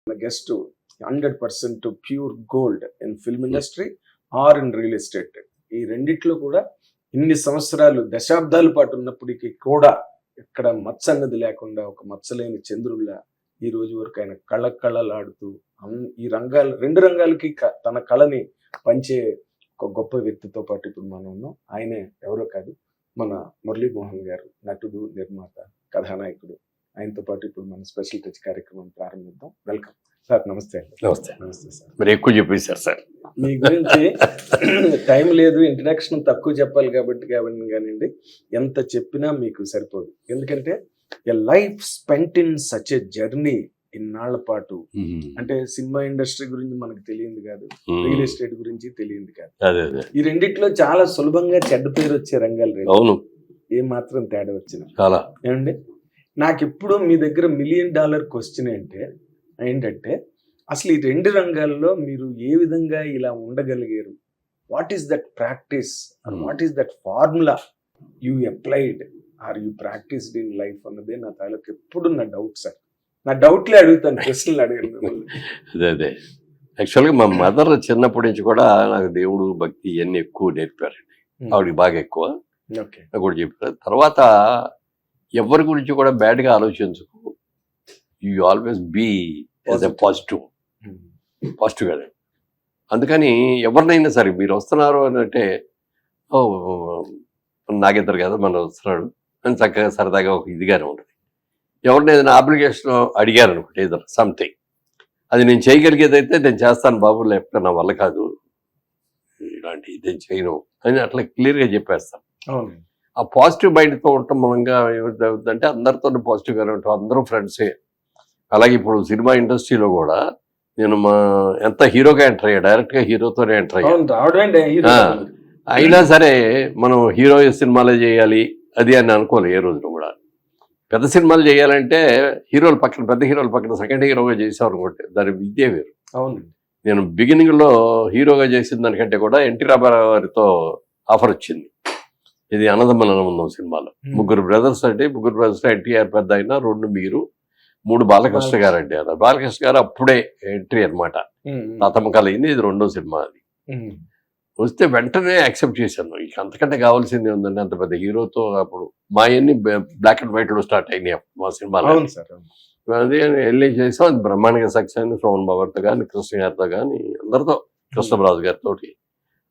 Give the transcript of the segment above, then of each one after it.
guest 100% pure gold in film industry or in real estate. ఈ రెండిట్లో కూడా ఇన్ని సంవత్సరాలు దశాబ్దాల పాటు ఉన్నప్పటికీ కూడా ఎక్కడ మచ్చ అన్నది లేకుండా ఒక మచ్చలేని చంద్రుల్లా ఈ రోజు వరకు ఆయన కళలాడుతూ ఈ రంగాలు రెండు రంగాలకి తన కళని పంచే ఒక గొప్ప వ్యక్తితో పాటు ఇప్పుడు మనం ఉన్నాం. ఆయనే ఎవరో కాదు, మన మురళీమోహన్ గారు, నటుడు, నిర్మాత, కథానాయకుడు. ఆయనతో పాటు ఇప్పుడు మన స్పెషల్ టచ్ కార్యక్రమం ప్రారంభిద్దాం. Welcome sir. నమస్తే అండి. నమస్తే. నమస్తే సార్. మరి ఎక్కువ చెప్పేశారు సార్. మీ గురించి టైం లేదు, ఇంట్రడక్షన్ తక్కువ చెప్పాలి కాబట్టి కానివ్వండి, ఎంత చెప్పినా మీకు సరిపోదు. ఎందుకంటే a life spent in such a journey ఇన్నాళ్ల పాటు. అంటే సినిమా ఇండస్ట్రీ గురించి మనకు తెలియంది కాదు, రియల్ ఎస్టేట్ గురించి తెలియంది కాదు. ఈ రెండిట్లో చాలా సులభంగా చెడ్డ పేరు వచ్చే రంగాలు. అవును, ఏ మాత్రం తేడా వచ్చినా చాలా. ఏమండి, నాకు ఎప్పుడు మీ దగ్గర $1 మిలియన్ క్వశ్చన్ ఏంటంటే అసలు ఈ రెండు రంగాల్లో మీరు ఏ విధంగా ఇలా ఉండగలిగారు? What is that practice and what is that formula you applied or you practised in life అన్నదే నా తాలూకు ఎప్పుడు నా డౌట్ సార్. నా డౌట్లే అడుగుతాను, ప్రశ్నలు అడగను. అదే యాక్చువల్గా మా మదర్ చిన్నప్పటి నుంచి కూడా నాకు దేవుడు భక్తి ఇవన్నీ ఎక్కువ నేర్పారండి. ఆవిడకి బాగా ఎక్కువ కూడా చెప్పారు. తర్వాత ఎవరి గురించి కూడా బ్యాడ్గా ఆలోచించుకో, you always be as a పాజిటివ్గా. అందుకని ఎవరినైనా సరే మీరు వస్తున్నారు అని అంటే, ఓ నాగేద్దరు కదా మనం వస్తున్నాడు అని చక్కగా సరదాగా ఒక ఇదిగానే ఉంటుంది. ఎవరిని ఏదైనా అప్లికేషన్ అడిగారు అనుకోండి, ఏదైనా సంథింగ్, అది నేను చేయగలిగేది అయితే నేను చేస్తాను బాబు, లేకపోతే నా వల్ల కాదు, ఇలాంటి నేను చేయను అని అట్లా క్లియర్గా చెప్పేస్తాను. ఆ పాజిటివ్ మైండ్తో ఉండటం మూలంగా ఏమవుతుందంటే అందరితో పాజిటివ్గానే ఉంటాం, అందరూ ఫ్రెండ్సే. అలాగే ఇప్పుడు సినిమా ఇండస్ట్రీలో కూడా నేను ఎంత హీరోగా ఎంటర్ అయ్యా, డైరెక్ట్గా హీరోతోనే ఎంటర్ అయ్యా. అయినా సరే మనం హీరో సినిమాలే చేయాలి అది అని అనుకోవాలి ఏ రోజున కూడా. పెద్ద సినిమాలు చేయాలంటే హీరోల పక్కన, పెద్ద హీరోల పక్కన సెకండ్ హీరోగా చేసావు అనుకోండి, దాని విద్య వేరు. అవును, నేను బిగినింగ్లో హీరోగా చేసిన దానికంటే కూడా ఎన్టీ రామారావు గారితో ఆఫర్ వచ్చింది. ఇది అన్నదమ్ముల ఆనందం సినిమాలో. ముగ్గురు బ్రదర్స్ అంటే, ముగ్గురు బ్రదర్స్ ఎన్టీఆర్ పెద్ద అయినా, 2 మీరు, 3 బాలకృష్ణ గారు అంటే. బాలకృష్ణ గారు అప్పుడే ఎంట్రీ అనమాట, తాతమ్మకాలు అయింది. ఇది 2వ సినిమా. అది వస్తే వెంటనే యాక్సెప్ట్ చేశాను. ఇక అంతకంటే కావాల్సింది ఉందండి, అంత పెద్ద హీరోతో. అప్పుడు మా అన్ని బ్లాక్ అండ్ వైట్ లో స్టార్ట్ అయినాయి మా సినిమాలో. అది వెళ్ళి చేసాం, అది బ్రహ్మాండంగా సక్సెస్ అయింది. సోమన్ బాబుతో కానీ, కృష్ణ గారితో కానీ, అందరితో, కృష్ణరాజు గారితో,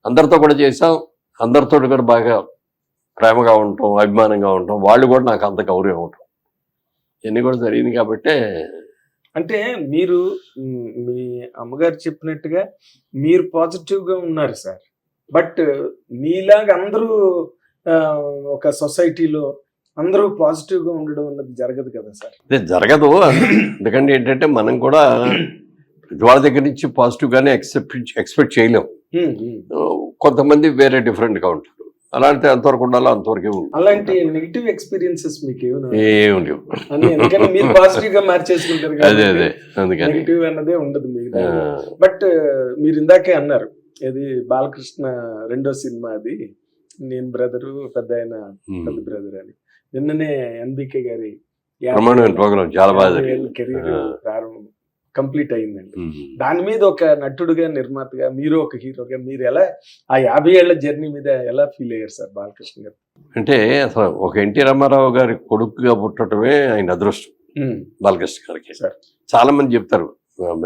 అందరితో కూడా చేసాం. అందరితో కూడా బాగా ప్రేమగా ఉంటాం, అభిమానంగా ఉంటాం. వాళ్ళు కూడా నాకు అంత గౌరవం ఉంటాం. ఇవన్నీ కూడా జరిగింది కాబట్టి. అంటే మీరు మీ అమ్మగారు చెప్పినట్టుగా మీరు పాజిటివ్గా ఉన్నారు సార్. బట్ మీలాగా అందరూ ఒక సొసైటీలో అందరూ పాజిటివ్గా ఉండడం అన్నది జరగదు కదా సార్. అదే జరగదు. ఎందుకంటే ఏంటంటే మనం కూడా వాళ్ళ దగ్గర నుంచి పాజిటివ్గానే ఎక్స్పెక్ట్ చేయలేము. కొంతమంది వేరే డిఫరెంట్గా ఉంటారు. అలాంటి అంతవరకు ఉండాలో అంతవరకే ఉంది. అలాంటి నెగిటివ్ ఎక్స్పీరియన్సెస్ మీకు ఏం లేవు. ఎందుకంటే మీరు పాజిటివ్ గా మార్చేసుకుంటారు. అదే అందుకని నెగిటివ్ అన్నదే ఉండదు మీకు. బట్ మీరు ఇందాకే అన్నారు, ఇది బాలకృష్ణ 2వ సినిమా, అది నేను బ్రదరు, పెద్ద బ్రదర్ అని. నిన్ననే ఎన్బికే గారి ప్రోగ్రామ్ చాలా బాగా కెరీర్ ప్రారంభం కంప్లీట్ అయిందండి. దాని మీద ఒక నటుడుగా, నిర్మాతగా, మీరు ఒక హీరోగా మీరు ఎలా ఆ 50 ఏళ్ల జర్నీ మీద ఎలా ఫీల్ అయ్యారు సార్ బాలకృష్ణ గారు? అంటే అసలు ఒక ఎన్టీ రామారావు గారి కొడుకుగా పుట్టడమే ఆయన అదృష్టం. బాలకృష్ణ గారికి చాలా మంది చెప్తారు,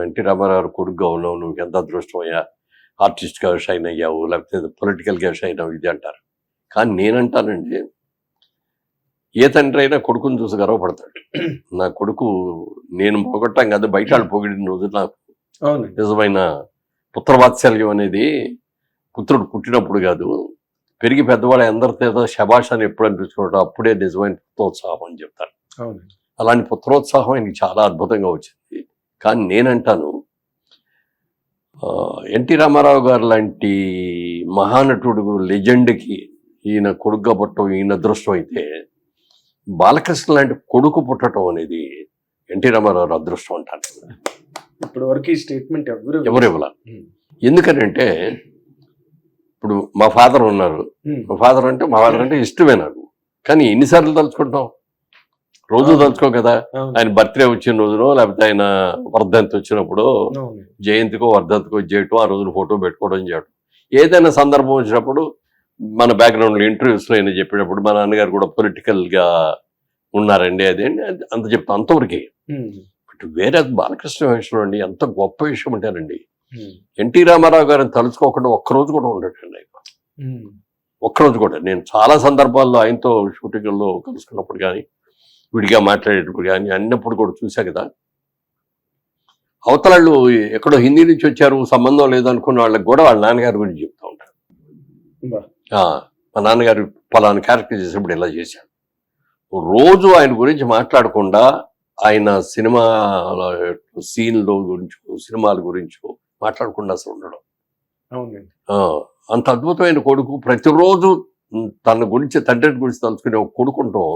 ఎన్టీ రామారావు గారు కొడుకుగా ఉన్నావు, నువ్వు ఎంత అదృష్టం అయ్యా, ఆర్టిస్ట్గా షైన్ అయ్యావు, లేకపోతే పొలిటికల్గా షైన్ అవ్వు, ఇది అంటారు. కానీ నేనంటానండి, ఏ తండ్రి అయినా కొడుకుని చూసి గర్వపడతాడు. నా కొడుకు నేను పొగట్టం కాదు, బయట వాళ్ళు పొగిడిన రోజు నాకు నిజమైన పుత్రవాత్సల్యం అనేది పుత్రుడు పుట్టినప్పుడు కాదు, పెరిగి పెద్దవాళ్ళు అందరితో శభాష్ అని ఎప్పుడు అనిపించుకుంటారు, అప్పుడే నిజమైన పుత్రోత్సాహం అని చెప్తారు. అలాంటి పుత్రోత్సాహం ఆయనకి చాలా అద్భుతంగా వచ్చింది. కానీ నేనంటాను, ఎన్టీ రామారావు గారు లాంటి మహానటుడు, లెజెండ్కి ఈయన కొడుకుగా పుట్టడం ఈయన అదృష్టం అయితే, బాలకృష్ణ లాంటి కొడుకు పుట్టడం అనేది ఎన్టీ రామారావు అదృష్టం అంటాను. ఇప్పటి వరకు ఈ స్టేట్మెంట్ ఎవరు ఇవ్వాల. ఎందుకనంటే ఇప్పుడు మా ఫాదర్ ఉన్నారు, మా ఫాదర్ అంటే ఇష్టమే నాకు. కానీ ఎన్నిసార్లు తలుచుకుంటాం? రోజు తలుచుకో కదా. అవును. ఆయన బర్త్డే వచ్చిన రోజునో లేకపోతే ఆయన వర్ధంతి వచ్చినప్పుడు అవును. జయంతికో వర్ధంతికో చేయటం, ఆ రోజున ఫోటో పెట్టుకోవడం చేయడం. ఏదైనా సందర్భం వచ్చినప్పుడు మన బ్యాక్గ్రౌండ్లో ఇంటర్వ్యూస్లో అయినా చెప్పేటప్పుడు మా నాన్నగారు కూడా పొలిటికల్గా ఉన్నారండి అదే అంత చెప్తా, అంతవరకే. బట్ వేరే బాలకృష్ణ విషయంలో అండి ఎంత గొప్ప విషయం అంటారండి, ఎన్టీ రామారావు గారిని తలుచుకోకుండా ఒక్కరోజు కూడా ఉండటండి. ఒక్కరోజు కూడా నేను చాలా సందర్భాల్లో ఆయనతో షూటింగ్లో కలుసుకున్నప్పుడు కానీ విడిగా మాట్లాడేటప్పుడు కానీ అన్నప్పుడు కూడా చూసా కదా. అవతలాళ్ళు ఎక్కడో హిందీ నుంచి వచ్చారు, సంబంధం లేదనుకున్న వాళ్ళకి కూడా వాళ్ళ నాన్నగారి గురించి చెప్తూ ఉంటారు. మా నాన్నగారు పలానా క్యారెక్టర్ చేసినప్పుడు ఇలా చేశాడు. రోజు ఆయన గురించి మాట్లాడకుండా ఆయన సినిమా సీన్లో గురించి, సినిమాల గురించి మాట్లాడకుండా అసలు ఉండడం. అవునండి. అంత అద్భుతమైన కొడుకు. ప్రతిరోజు తన గురించి, తండ్రి గురించి తలుచుకునే ఒక కొడుకుంటాం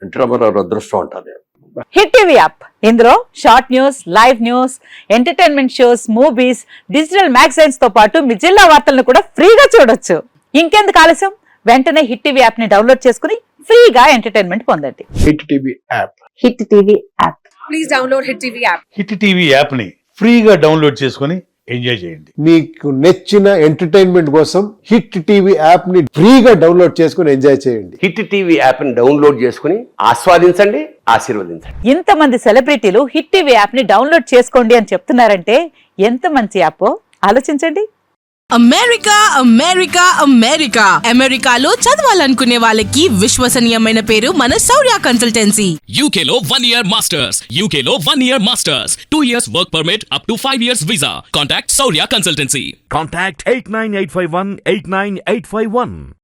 ఎన్టీ రామారావు అదృష్టం అంటారు. హిట్ టీవీ యాప్, ఇందులో short news, live news, entertainment shows, movies, digital magazines తో పాటు మీ జిల్లా వార్తలను కూడా ఫ్రీగా చూడొచ్చు. ఇంకెందుకు ఆలస్యం, వెంటనే హిట్ టీవీ యాప్ ని డౌన్లోడ్ చేసుకుని ఫ్రీగా ఎంటర్టైన్మెంట్ పొందండి. Hit TV app. Hit TV app. Please download hit TV app. Hit TV యాప్ని ఫ్రీగా డౌన్లోడ్ చేసుకొని ఎంజాయ్ చేయండి. మీకు నచ్చిన ఎంటర్టైన్మెంట్ కోసం హిట్ టీవీ యాప్ ని ఫ్రీగా డౌన్లోడ్ చేసుకుని ఎంజాయ్ చేయండి. హిట్ టీవీ యాప్ని డౌన్లోడ్ చేసుకుని ఆస్వాదించండి, ఆశీర్వదించండి. ఇంతమంది సెలబ్రిటీలు హిట్ టీవీ యాప్ ని డౌన్లోడ్ చేసుకోండి అని చెప్తున్నారంటే ఎంత మంచి యాప్ ఆలోచించండి. అమెరికా అమెరికా అమెరికా అమెరికాలో చదవాలనుకునే వాళ్ళకి విశ్వసనీయమైన పేరు మన శౌర్య కన్సల్టెన్సీ. UK లో 1 year masters. UK లో 1 year masters. 2 years work permit up to 5 years visa. Contact Saurya Consultancy. Contact 89851 89851.